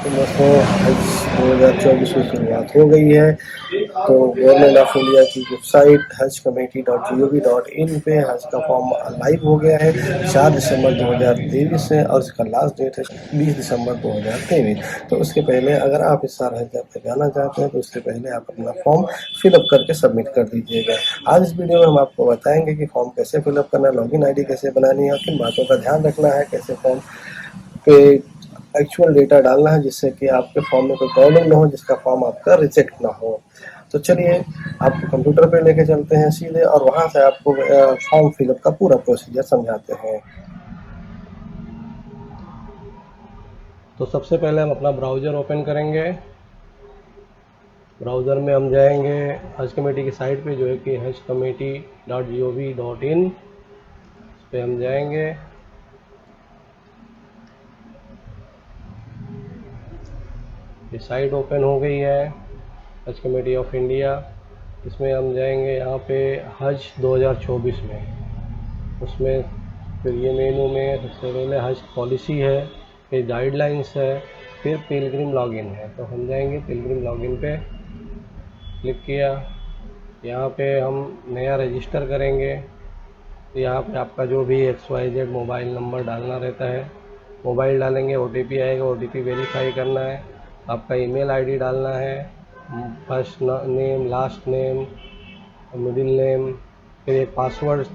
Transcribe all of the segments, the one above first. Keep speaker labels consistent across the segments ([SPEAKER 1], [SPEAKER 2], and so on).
[SPEAKER 1] तो दोस्तों हज 2024 की शुरुआत हो गई है। तो गवर्नमेंट ऑफ इंडिया की वेबसाइट hajcommittee.gov.in पे हज का फॉर्म लाइव हो गया है 4 दिसंबर 2023 से, और इसका लास्ट डेट है 20 दिसंबर 2023। तो उसके पहले अगर आप इस साल हज पे जाना चाहते हैं तो उससे पहले आप अपना फॉर्म फिलअप करके सबमिट कर दीजिएगा। आज इस वीडियो में हम आपको बताएंगे कि फॉर्म कैसे फिलअप करना है, लॉगिन आईडी कैसे बनानी है और किन बातों का ध्यान रखना है, कैसे फॉर्म पे एक्चुअल डेटा डालना है जिससे कि आपके फॉर्म में कोई प्रॉब्लम ना हो, जिसका फॉर्म आपका रिजेक्ट ना हो। तो चलिए आपको कंप्यूटर पे लेके चलते हैं सीधे, और वहां से आपको फॉर्म फिलअप का पूरा प्रोसीजर समझाते हैं। तो सबसे पहले हम अपना ब्राउज़र ओपन करेंगे। ब्राउज़र में हम जाएंगे हज कमेटी की साइट पे, जो है कि hajcommittee.gov.in। इस पर हम जाएंगे। ये साइट ओपन हो गई है हज कमेटी ऑफ इंडिया। इसमें हम जाएंगे यहाँ पे हज 2024 में। उसमें फिर ये मेनू में सबसे पहले हज पॉलिसी है, फिर गाइडलाइंस है, फिर पिलग्रिम लॉगिन है। तो हम जाएंगे पिलग्रिम लॉगिन पे, क्लिक किया। यहाँ पे हम नया रजिस्टर करेंगे। तो यहाँ पे आपका जो भी XYZ मोबाइल नंबर डालना रहता है, मोबाइल डालेंगे, OTP आएगा, OTP वेरीफाई करना है, आपका ईमेल आईडी डालना है, first name, last name, middle name, फिर एक पासवर्ड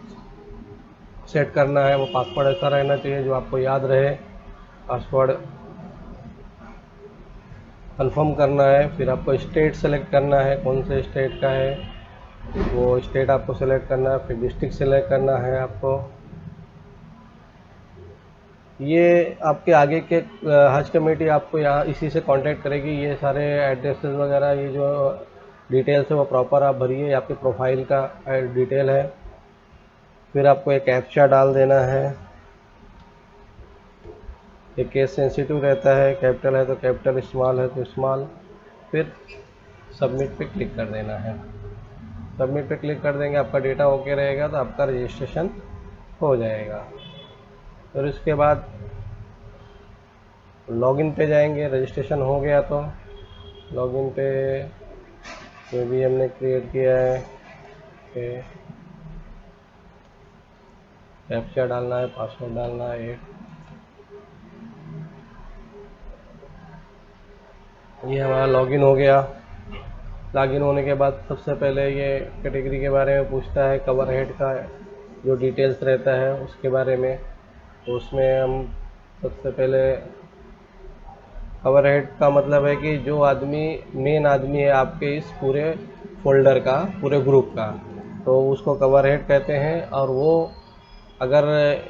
[SPEAKER 1] सेट करना है। वो पासवर्ड ऐसा रहना चाहिए जो आपको याद रहे। पासवर्ड कंफर्म करना है। फिर आपको स्टेट सेलेक्ट करना है, कौन से स्टेट का है वो स्टेट आपको सेलेक्ट करना है। फिर डिस्ट्रिक्ट सेलेक्ट करना है आपको। ये आपके आगे के हज कमेटी आपको यहाँ इसी से कांटेक्ट करेगी। ये सारे एड्रेसेस वगैरह, ये जो डिटेल्स है वो प्रॉपर आप भरिए। ये आपके प्रोफाइल का डिटेल है। फिर आपको एक कैप्चा डाल देना है। ये केस सेंसिटिव रहता है, कैपिटल है तो कैपिटल, स्मॉल है तो स्मॉल। फिर सबमिट पे क्लिक कर देना है। सबमिट पे क्लिक कर देंगे, आपका डेटा ओके रहेगा तो आपका रजिस्ट्रेशन हो जाएगा। फिर उसके बाद लॉगिन पे जाएंगे। रजिस्ट्रेशन हो गया तो लॉगिन पे जो भी हमने क्रिएट किया है, कैप्चा डालना है, पासवर्ड डालना है। ये हमारा लॉगिन हो गया। लॉगिन होने के बाद सबसे पहले ये कैटेगरी के बारे में पूछता है, कवर हेड का जो डिटेल्स रहता है उसके बारे में। तो उसमें हम सबसे पहले, कवर हेड का मतलब है कि जो आदमी मेन आदमी है आपके इस पूरे फोल्डर का, पूरे ग्रुप का, तो उसको कवर हेड कहते हैं। और वो अगर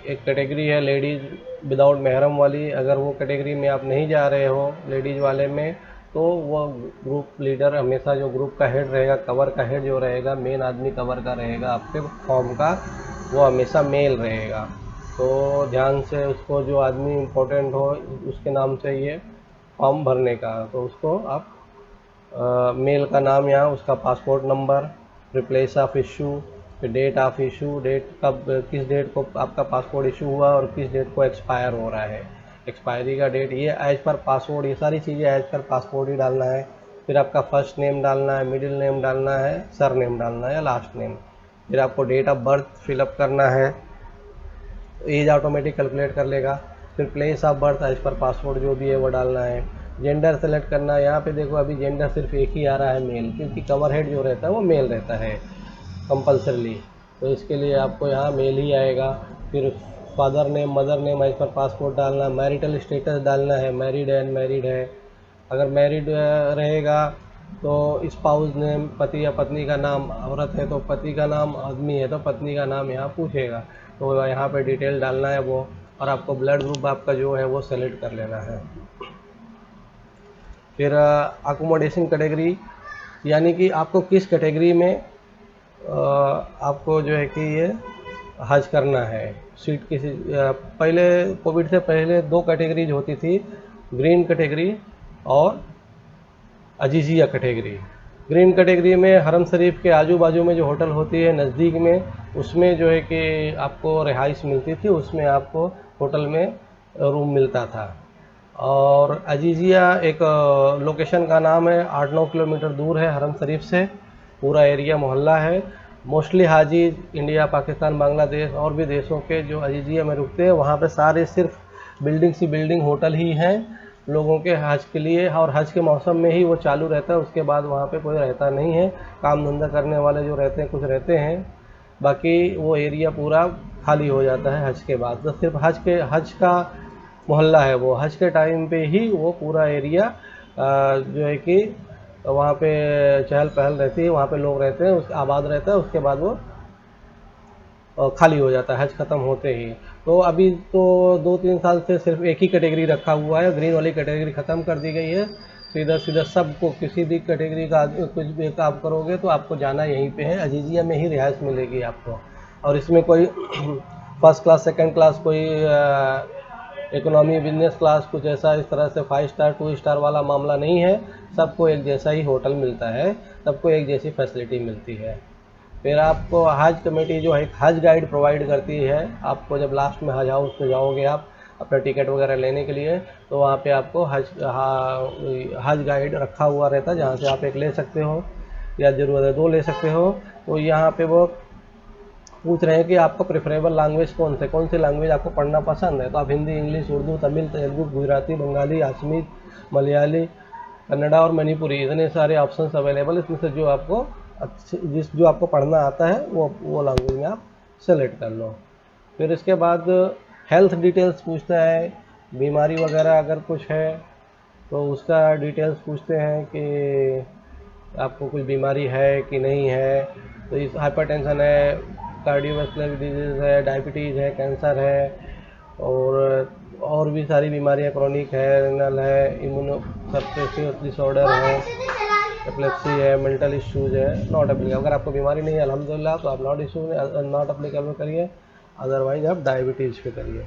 [SPEAKER 1] एक कैटेगरी है लेडीज़ विदाउट महरम वाली, अगर वो कैटेगरी में आप नहीं जा रहे हो लेडीज़ वाले में, तो वो ग्रुप लीडर हमेशा, जो ग्रुप का हेड रहेगा, कवर का हेड जो रहेगा, मेन आदमी कवर का रहेगा आपके फॉर्म का, वो हमेशा मेल रहेगा। तो ध्यान से उसको, जो आदमी इम्पोर्टेंट हो उसके नाम से ये फॉर्म भरने का। तो उसको आप मेल का नाम, यहाँ उसका पासपोर्ट नंबर, फिर प्लेस ऑफ इशू, फिर डेट ऑफ इशू, डेट कब, किस डेट को आपका पासपोर्ट इशू हुआ और किस डेट को एक्सपायर हो रहा है, एक्सपायरी का डेट, ये एज पर पासपोर्ट, ये सारी चीज़ें एज पर पासपोर्ट ही डालना है। फिर आपका फर्स्ट नेम डालना है, मिडिल नेम डालना है, सर नेम डालना है या लास्ट नेम। फिर आपको डेट ऑफ बर्थ फिलअप करना है, एज ऑटोमेटिक कैलकुलेट कर लेगा। फिर प्लेस ऑफ बर्थ एज पर पासपोर्ट जो भी है वो डालना है। जेंडर सेलेक्ट करना है। यहाँ पे देखो अभी जेंडर सिर्फ एक ही आ रहा है, मेल, क्योंकि कवर हेड जो रहता है वो मेल रहता है कंपल्सरली। तो इसके लिए आपको यहाँ मेल ही आएगा। फिर father name, mother name as पर पासपोर्ट डालना है। मैरिटल स्टेटस डालना है, मैरिड है, अनमैरिड है। अगर मैरिड रहेगा तो स्पाउस नेम, पति या पत्नी का नाम, औरत है तो पति का नाम, आदमी है तो पत्नी का नाम यहाँ पूछेगा। तो यहाँ पे डिटेल डालना है वो। और आपको ब्लड ग्रुप आपका जो है वो सेलेक्ट कर लेना है। फिर अकोमोडेशन कैटेगरी, यानी कि आपको किस कैटेगरी में आपको जो है कि ये हज करना है। सीट किसी, पहले कोविड से पहले दो कैटेगरीज होती थी, ग्रीन कैटेगरी और अजीजिया कैटेगरी। ग्रीन कैटेगरी में हरम शरीफ के आजू बाजू में जो होटल होती है नज़दीक में, उसमें जो है कि आपको रिहाइश मिलती थी, उसमें आपको होटल में रूम मिलता था। और अजीजिया एक लोकेशन का नाम है, 8-9 किलोमीटर दूर है हरम शरीफ से। पूरा एरिया मोहल्ला है। मोस्टली हाजी इंडिया, पाकिस्तान, बांग्लादेश और भी देशों के जो अजीजिया में रुकते हैं, वहाँ पे सारे सिर्फ बिल्डिंग सी बिल्डिंग होटल ही हैं लोगों के हज के लिए, और हज के मौसम में ही वो चालू रहता है। उसके बाद वहाँ पे कोई रहता नहीं है। काम धंधा करने वाले जो रहते हैं कुछ रहते हैं, बाकी वो एरिया पूरा खाली हो जाता है हज के बाद। तो सिर्फ हज का मोहल्ला है वो। हज के टाइम पे ही वो पूरा एरिया जो है कि वहाँ पे चहल पहल रहती है, वहाँ पे लोग रहते हैं, उस आबाद रहता है। उसके बाद वो खाली हो जाता है हज ख़त्म होते ही। तो अभी तो 2-3 साल से सिर्फ एक ही कैटेगरी रखा हुआ है, ग्रीन वाली कैटेगरी ख़त्म कर दी गई है। सीधा सीधा सबको, किसी भी कैटेगरी का कुछ भी काम करोगे तो आपको जाना यहीं पे है, अजीजिया में ही रिहाइश मिलेगी आपको। और इसमें कोई फर्स्ट क्लास, सेकंड क्लास, कोई इकोनॉमी, बिजनेस क्लास, कुछ ऐसा इस तरह से 5 स्टार 2 स्टार वाला मामला नहीं है। सबको एक जैसा ही होटल मिलता है, सबको एक जैसी फैसिलिटी मिलती है। फिर आपको हज कमेटी जो है एक हज गाइड प्रोवाइड करती है आपको। जब लास्ट में हज हाउस में जाओगे आप अपना टिकट वगैरह लेने के लिए, तो वहाँ पे आपको हज गाइड रखा हुआ रहता है, जहाँ से आप एक ले सकते हो या ज़रूरत है 2 ले सकते हो। तो यहाँ पे वो पूछ रहे हैं कि आपका प्रेफरेबल लैंग्वेज कौन सी लैंग्वेज आपको पढ़ना पसंद है। तो आप हिंदी, इंग्लिश, उर्दू, तमिल, तेलुगु, गुजराती, बंगाली, असमी, मलयाली, कन्नड़ा और मणिपुरी, इतने सारे ऑप्शंस अवेलेबल। इसमें से जो आपको जो आपको पढ़ना आता है वो लैंग्वेज में आप सेलेक्ट कर लो। फिर इसके बाद हेल्थ डिटेल्स पूछता है, बीमारी वगैरह अगर कुछ है तो उसका डिटेल्स पूछते हैं कि आपको कोई बीमारी है कि नहीं है। तो इस हाइपरटेंशन है, कार्डियोवैस्कुलर डिजीज़ है, डायबिटीज़ है, कैंसर है, और भी सारी बीमारियां, क्रॉनिक है, रेनल है, इम्यूनो सप्रेसिव डिसऑर्डर है, एपिलेप्सी है, मेंटल इश्यूज है। Not applicable. अगर आपको बीमारी नहीं है अल्हम्दुलिल्लाह तो आप नॉट एप्लीकेबल करिए, अदरवाइज आप डायबिटीज़ पे करिए।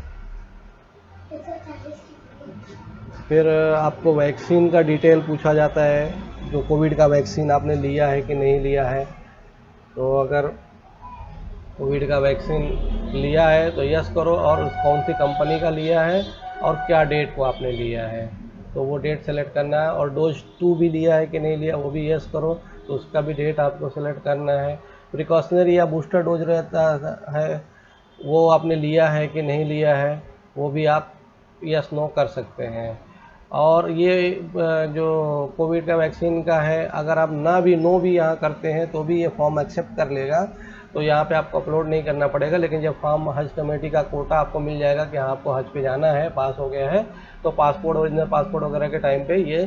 [SPEAKER 1] फिर आपको वैक्सीन का डिटेल पूछा जाता है, जो कोविड का वैक्सीन आपने लिया है कि नहीं लिया है। तो अगर कोविड का वैक्सीन लिया है तो यस करो, और कौन सी कंपनी का लिया है और क्या डेट को आपने लिया है, तो वो डेट सेलेक्ट करना है। और डोज 2 भी लिया है कि नहीं लिया, वो भी यस करो, तो उसका भी डेट आपको सेलेक्ट करना है। प्रिकॉशनरी या बूस्टर डोज रहता है, वो आपने लिया है कि नहीं लिया है, वो भी आप यस नो कर सकते हैं। और ये जो कोविड का वैक्सीन का है, अगर आप नो भी यहाँ करते हैं तो भी ये फॉर्म एक्सेप्ट कर लेगा। तो यहाँ पे आपको अपलोड नहीं करना पड़ेगा। लेकिन जब फॉर्म हज कमेटी का कोटा आपको मिल जाएगा कि हाँ आपको हज पे जाना है, पास हो गया है, तो पासपोर्ट, ओरिजिनल पासपोर्ट वगैरह के टाइम पे ये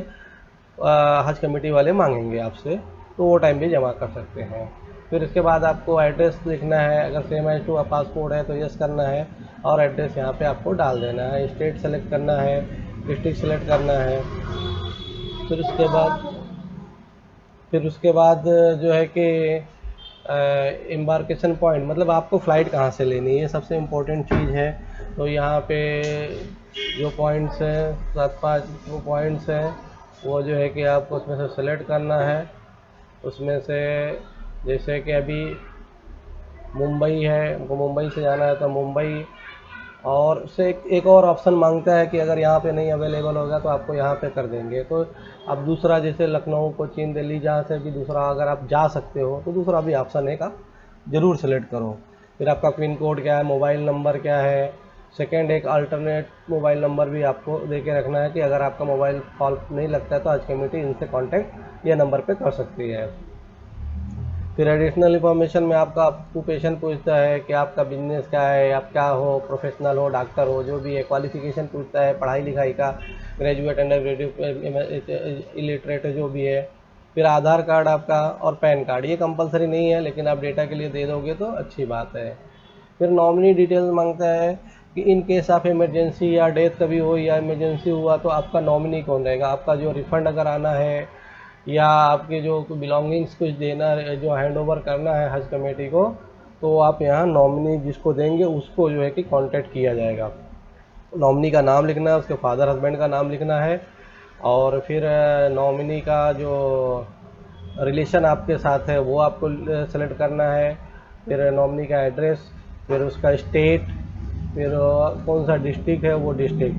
[SPEAKER 1] हज कमेटी वाले मांगेंगे आपसे, तो वो टाइम पे जमा कर सकते हैं। फिर इसके बाद आपको एड्रेस लिखना है, अगर सेम एज टू पासपोर्ट है तो यस करना है, और एड्रेस यहाँ पे आपको डाल देना है। स्टेट सेलेक्ट करना है, डिस्ट्रिक्ट सेलेक्ट करना है। फिर उसके बाद जो है कि एम्बार्केशन पॉइंट, मतलब आपको फ़्लाइट कहाँ से लेनी है, ये सबसे इम्पोर्टेंट चीज़ है। तो यहाँ पे जो पॉइंट्स हैं, 7-5 वो पॉइंट्स हैं, वो जो है कि आपको उसमें से सेलेक्ट करना है। उसमें से जैसे कि अभी मुंबई है, हमको मुंबई से जाना है तो मुंबई, और उससे एक और ऑप्शन मांगता है कि अगर यहाँ पे नहीं अवेलेबल होगा तो आपको यहाँ पे कर देंगे। तो अब दूसरा, जैसे लखनऊ, कोचीन, दिल्ली, जहाँ से भी दूसरा अगर आप जा सकते हो तो दूसरा भी ऑप्शन एक आप ज़रूर सेलेक्ट करो। फिर आपका पिन कोड क्या है, मोबाइल नंबर क्या है। सेकंड, एक अल्टरनेट मोबाइल नंबर भी आपको दे के रखना है कि अगर आपका मोबाइल कॉल नहीं लगता है तो हज कमेटी इनसे कॉन्टैक्ट ये नंबर पर कर सकती है। फिर एडिशनल इन्फॉर्मेशन में आपका ऑक्यूपेशन पूछता है कि आपका बिजनेस क्या है, आप क्या हो, प्रोफेशनल हो, डॉक्टर हो, जो भी है। क्वालिफिकेशन पूछता है पढ़ाई लिखाई का, ग्रेजुएट, अंडर ग्रेजुएट, इलिटरेट जो भी है। फिर आधार कार्ड आपका और पैन कार्ड, ये कंपलसरी नहीं है लेकिन आप डेटा के लिए दे दोगे तो अच्छी बात है। फिर नॉमिनी डिटेल्स मांगता है कि इन केस ऑफ इमरजेंसी या डेथ कभी हो या इमरजेंसी हुआ तो आपका नॉमिनी कौन रहेगा। आपका जो रिफ़ंड अगर आना है या आपके जो बिलोंगिंग्स कुछ देना है, जो हैंड ओवर करना है हज कमेटी को, तो आप यहाँ नॉमिनी जिसको देंगे उसको जो है कि कांटेक्ट किया जाएगा। नॉमिनी का नाम लिखना है, उसके फादर हस्बैंड का नाम लिखना है, और फिर नॉमिनी का जो रिलेशन आपके साथ है वो आपको सेलेक्ट करना है। फिर नॉमिनी का एड्रेस, फिर उसका स्टेट, फिर कौन सा डिस्ट्रिक्ट है वो डिस्ट्रिक्ट,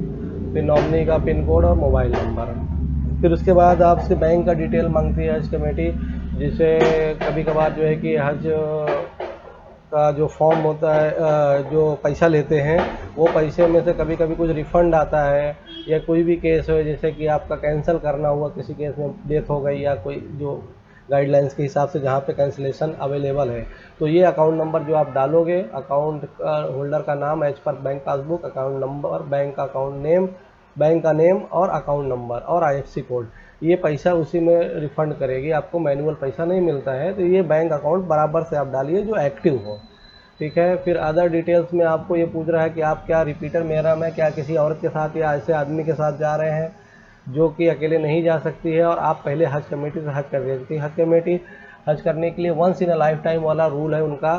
[SPEAKER 1] फिर नॉमिनी का पिन कोड और मोबाइल नंबर। फिर उसके बाद आपसे बैंक का डिटेल मांगती है हज कमेटी, जिसे कभी कभार जो है कि हज का जो फॉर्म होता है, जो पैसा लेते हैं, वो पैसे में से कभी कभी कुछ रिफ़ंड आता है, या कोई भी केस हो जैसे कि आपका कैंसिल करना हुआ, किसी केस में डेथ हो गई या कोई जो गाइडलाइंस के हिसाब से जहाँ पे कैंसिलेशन अवेलेबल है, तो ये अकाउंट नंबर जो आप डालोगे, अकाउंट होल्डर का नाम एज पर bank passbook, account number, bank का नेम और अकाउंट नंबर और IFSC कोड, ये पैसा उसी में रिफ़ंड करेगी आपको। मैनुअल पैसा नहीं मिलता है, तो ये बैंक अकाउंट बराबर से आप डालिए जो एक्टिव हो, ठीक है। फिर अदर डिटेल्स में आपको ये पूछ रहा है कि आप क्या रिपीटर महरम है, क्या किसी औरत के साथ या ऐसे आदमी के साथ जा रहे हैं जो कि अकेले नहीं जा सकती है, और आप पहले हज कमेटी से हज कर रही थी। हज कमेटी हज करने के लिए once in a lifetime वाला रूल है, उनका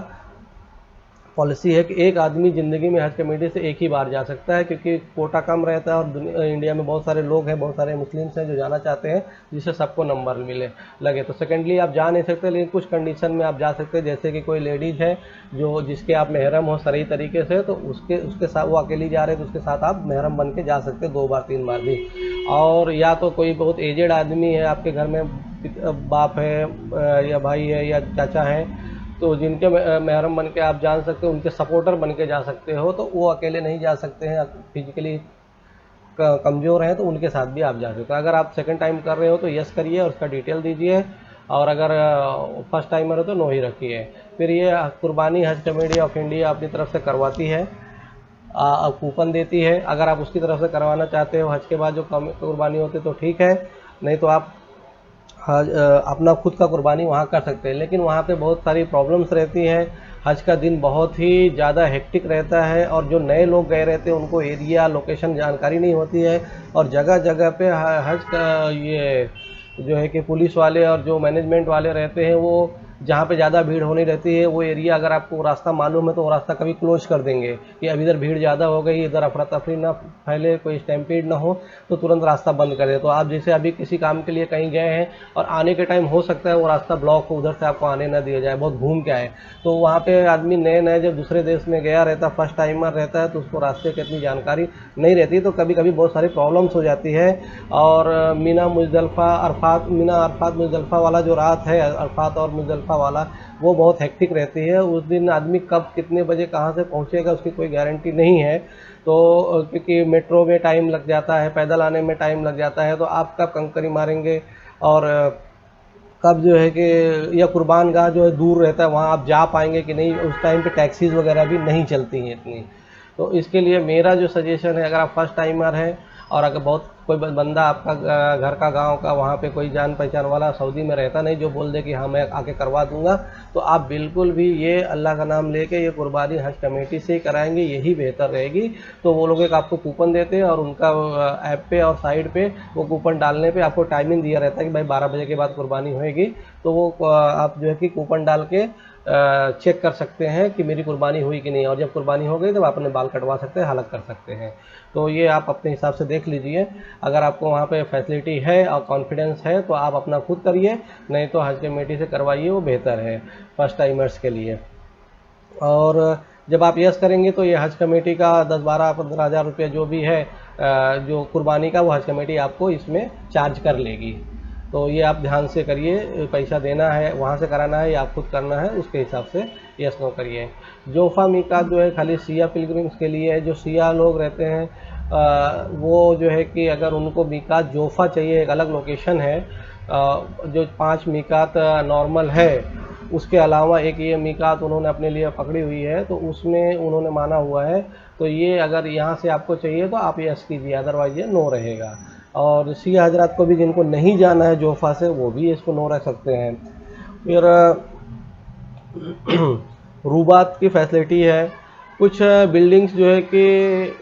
[SPEAKER 1] पॉलिसी है कि एक आदमी ज़िंदगी में हज कमेटी से एक ही बार जा सकता है, क्योंकि कोटा कम रहता है और इंडिया में बहुत सारे लोग हैं, बहुत सारे मुस्लिम्स हैं जो जाना चाहते हैं, जिससे सबको नंबर मिले लगे। तो सेकेंडली आप जा नहीं सकते, लेकिन कुछ कंडीशन में आप जा सकते हैं, जैसे कि कोई लेडीज़ है जो जिसके आप महरम हो सही तरीके से, तो उसके साथ वो अकेली जा रहे हैं तो उसके साथ आप महरम बन के जा सकते हैं 2 बार 3 बार भी। और या तो कोई बहुत एजेड आदमी है आपके घर में, बाप है या भाई है या चाचा है, तो जिनके महरम बन के आप जा सकते हो, उनके सपोर्टर बन के जा सकते हो, तो वो अकेले नहीं जा सकते हैं, फिजिकली कमज़ोर हैं, तो उनके साथ भी आप जा सकते हो। अगर आप सेकंड टाइम कर रहे हो तो यस करिए और उसका डिटेल दीजिए, और अगर फर्स्ट टाइमर हो तो नो ही रखिए। फिर ये कुर्बानी हज कमेटी ऑफ इंडिया अपनी तरफ से करवाती है, कूपन देती है। अगर आप उसकी तरफ से करवाना चाहते हो हज के बाद जो कुर्बानी होती है तो ठीक है, नहीं तो आप हज अपना खुद का कुर्बानी वहाँ कर सकते हैं। लेकिन वहाँ पे बहुत सारी प्रॉब्लम्स रहती हैं, हज का दिन बहुत ही ज़्यादा हेक्टिक रहता है, और जो नए लोग गए रहते हैं उनको एरिया लोकेशन जानकारी नहीं होती है, और जगह जगह पे हज का ये जो है कि पुलिस वाले और जो मैनेजमेंट वाले रहते हैं, वो जहाँ पे ज़्यादा भीड़ होनी रहती है वो एरिया अगर आपको रास्ता मालूम है तो वो रास्ता कभी क्लोज कर देंगे कि अब इधर भीड़ ज़्यादा हो गई, इधर अफरा तफरी ना फैले, कोई स्टैम्पीड ना हो, तो तुरंत रास्ता बंद कर दे। तो आप जैसे अभी किसी काम के लिए कहीं गए हैं और आने के टाइम हो सकता है वो रास्ता ब्लॉक हो, उधर से आपको आने ना दिया जाए, बहुत घूम के आए, तो वहाँ पे आदमी नए नए जब दूसरे देश में गया रहता, फर्स्ट टाइमर रहता है, तो उसको रास्ते की इतनी जानकारी नहीं रहती, तो कभी कभी बहुत सारी प्रॉब्लम्स हो जाती है। और मीना अरफात मुजदलफा वाला जो रात है, अरफात और मुजदलफा वाला, वो बहुत हेक्टिक रहती है। उस दिन आदमी कब कितने बजे कहाँ से पहुँचेगा उसकी कोई गारंटी नहीं है, तो क्योंकि मेट्रो में टाइम लग जाता है, पैदल आने में टाइम लग जाता है, तो आप कब कंकरी मारेंगे, और कब जो है कि या कुर्बान गाह जो है दूर रहता है, वहाँ आप जा पाएंगे कि नहीं, उस टाइम पे टैक्सीज़ वगैरह भी नहीं चलती हैं इतनी। तो इसके लिए मेरा जो सजेशन है, अगर आप फर्स्ट टाइमर हैं और अगर बहुत कोई बंदा आपका घर का गांव का वहाँ पे कोई जान पहचान वाला सऊदी में रहता नहीं जो बोल दे कि हाँ मैं आके करवा दूंगा, तो आप बिल्कुल भी ये अल्लाह का नाम लेके ये कुर्बानी हज कमेटी से ही कराएंगे, यही बेहतर रहेगी। तो वो लोग एक आपको कूपन देते हैं, और उनका ऐप पे और साइड पे वो कूपन डालने पे आपको टाइमिंग दिया रहता है कि भाई 12 बजे के बाद कुर्बानी होएगी, तो वो आप जो है कि कूपन डाल के चेक कर सकते हैं कि मेरी कुर्बानी हुई कि नहीं, और जब कुर्बानी हो गई तो आप अपने बाल कटवा सकते हैं, हलक कर सकते हैं। तो ये आप अपने हिसाब से देख लीजिए, अगर आपको वहाँ पे फैसिलिटी है और कॉन्फिडेंस है तो आप अपना खुद करिए, नहीं तो हज कमेटी से करवाइए, वो बेहतर है फर्स्ट टाइमर्स के लिए। और जब आप यस करेंगे तो ये हज कमेटी का 10, 12, 15 हज़ार रुपये जो भी है जो कुर्बानी का, वो हज कमेटी आपको इसमें चार्ज कर लेगी। तो ये आप ध्यान से करिए, पैसा देना है वहाँ से कराना है या आप खुद करना है, उसके हिसाब से यस नो करिए। जोफ़ा मीकात जो है खाली सिया पिलग्रिम्स के लिए है, जो सिया लोग रहते हैं वो जो है कि अगर उनको मीकात जोफ़ा चाहिए, एक अलग लोकेशन है, जो 5 मीकात नॉर्मल है, उसके अलावा एक ये मीकात उन्होंने अपने लिए पकड़ी हुई है, तो उसमें उन्होंने माना हुआ है, तो ये अगर यहाँ से आपको चाहिए तो आप यस कीजिए, अदरवाइज ये नो रहेगा। और सिया हजरात को भी जिनको नहीं जाना है जोफ़ा से, वो भी इसको नो रख सकते हैं। फिर रूबात की फैसिलिटी है, कुछ बिल्डिंग्स जो है कि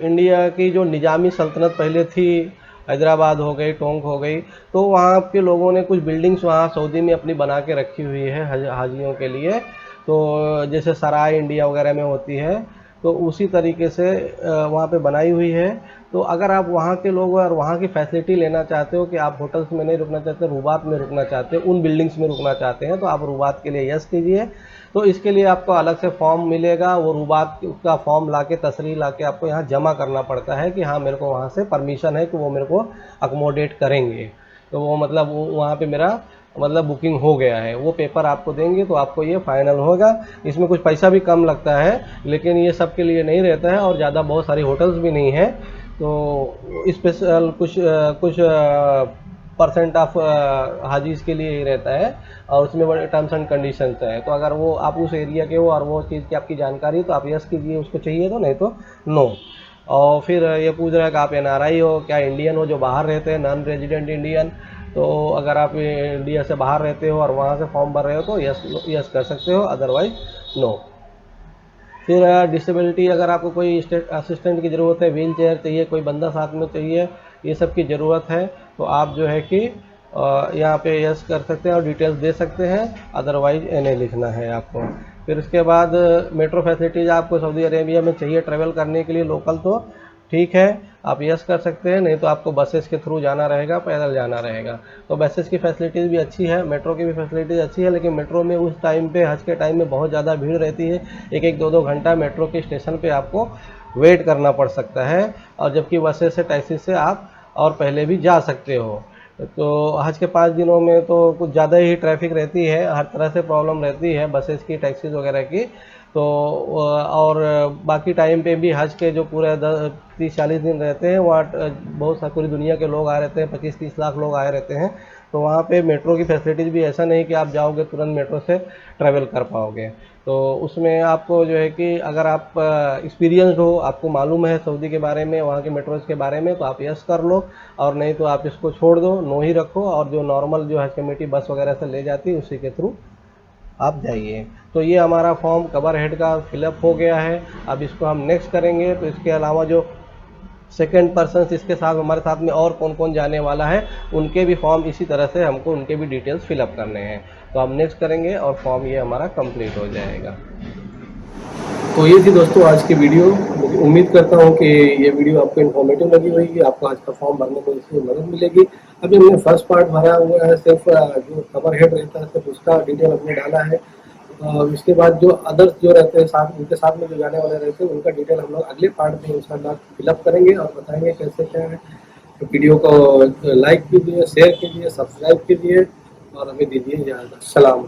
[SPEAKER 1] इंडिया की जो निज़ामी सल्तनत पहले थी, हैदराबाद हो गई, टोंक हो गई, तो वहाँ के लोगों ने कुछ बिल्डिंग्स वहाँ सऊदी में अपनी बना के रखी हुई है हाजियों के लिए। तो जैसे सराय इंडिया वगैरह में होती है, तो उसी तरीके से वहाँ पे बनाई हुई है। तो अगर आप वहाँ के लोग और वहाँ की फैसिलिटी लेना चाहते हो कि आप होटल्स में नहीं रुकना चाहते, रुबात में रुकना चाहते हो, उन बिल्डिंग्स में रुकना चाहते हैं, तो आप रुबात के लिए यस कीजिए। तो इसके लिए आपको अलग से फॉर्म मिलेगा, वो रुबात का फॉर्म लाके तसरीह लाके आपको यहाँ जमा करना पड़ता है कि हाँ मेरे को वहाँ से परमिशन है कि वो मेरे को अकोमोडेट करेंगे। तो वो मतलब वो वहाँ पे मेरा मतलब बुकिंग हो गया है, वो पेपर आपको देंगे तो आपको ये फाइनल होगा। इसमें कुछ पैसा भी कम लगता है, लेकिन ये सब के लिए नहीं रहता है और ज़्यादा बहुत सारी होटल्स भी नहीं है। तो स्पेशल कुछ परसेंट ऑफ हाजीज़ के लिए ही रहता है और उसमें बड़े टर्म्स एंड कंडीशंस हैं। तो अगर वो आप उस एरिया के हो और वो चीज़ की आपकी जानकारी है तो आप यस कीजिए, उसको चाहिए तो, नहीं तो नो। और फिर ये पूछ रहा है कि आप एनआरआई हो क्या, इंडियन हो जो बाहर रहते हैं, नॉन रेजिडेंट इंडियन। तो अगर आप इंडिया से बाहर रहते हो और वहाँ से फॉर्म भर रहे हो तो यस यस कर सकते हो, अदरवाइज नो। फिर डिसेबिलिटी, अगर आपको कोई असिस्टेंट की ज़रूरत है, व्हील चेयर चाहिए, कोई बंदा साथ में चाहिए, ये सब की ज़रूरत है, तो आप जो है कि यहाँ पे यस कर सकते हैं और डिटेल्स दे सकते हैं, अदरवाइज एनए लिखना है आपको। फिर उसके बाद मेट्रो फैसिलिटीज़ आपको सऊदी अरेबिया में चाहिए ट्रैवल करने के लिए लोकल, तो ठीक है आप यस कर सकते हैं, नहीं तो आपको बसेस के थ्रू जाना रहेगा, पैदल जाना रहेगा। तो बसेस की फैसिलिटीज़ भी अच्छी है, मेट्रो की भी फैसिलिटीज़ अच्छी है, लेकिन मेट्रो में उस टाइम पे, हज के टाइम में बहुत ज़्यादा भीड़ रहती है, एक एक दो दो घंटा मेट्रो के स्टेशन पे आपको वेट करना पड़ सकता है। और जबकि बसेस से, टैक्सी से आप और पहले भी जा सकते हो। तो हज के 5 दिनों में तो कुछ ज़्यादा ही ट्रैफिक रहती है, हर तरह से प्रॉब्लम रहती है बसेस की, टैक्सीज़ वगैरह की। तो और बाकी टाइम पे भी हज के जो पूरे 30-40 दिन रहते हैं, वहाँ बहुत सा पूरी दुनिया के लोग आए रहते हैं, 25-30 लाख लोग आए रहते हैं। तो वहाँ पे मेट्रो की फैसिलिटीज़ भी ऐसा नहीं कि आप जाओगे तुरंत मेट्रो से ट्रैवल कर पाओगे। तो उसमें आपको जो है कि अगर आप एक्सपीरियंस्ड हो, आपको मालूम है सऊदी के बारे में, वहाँ के मेट्रोज़ के बारे में, तो आप यस कर लो, और नहीं तो आप इसको छोड़ दो, नो ही रखो, और जो नॉर्मल जो हज कमेटी बस वगैरह से ले जाती है उसी के थ्रू आप जाइए। तो ये हमारा फॉर्म कवर हेड का फिलअप हो गया है। अब इसको हम नेक्स्ट करेंगे। तो इसके अलावा जो सेकंड पर्सन इसके साथ, हमारे साथ में और कौन कौन जाने वाला है, उनके भी फॉर्म इसी तरह से हमको उनके भी डिटेल्स फिलअप करने हैं। तो हम नेक्स्ट करेंगे और फॉर्म ये हमारा कंप्लीट हो जाएगा। तो ये थी दोस्तों आज की वीडियो। उम्मीद करता हूँ कि ये वीडियो आपको इन्फॉर्मेटिव लगी होगी, आपको आज का फॉर्म भरने में इसमें मदद मिलेगी। अभी हमने फर्स्ट पार्ट भरा हुआ है, सिर्फ जो कवर हेड रहता है सिर्फ उसका डिटेल हमने डाला है। इसके बाद जो अदर्स जो रहते हैं साथ, उनके साथ में जो जाने वाले रहते हैं, उनका डिटेल हम लोग अगले पार्ट में इंशाल्लाह फिलअप करेंगे और बताएंगे कैसे क्या है। तो वीडियो को लाइक कीजिए, शेयर कीजिए, सब्सक्राइब कीजिए और हमें दीजिए इजाज़त। सलाम।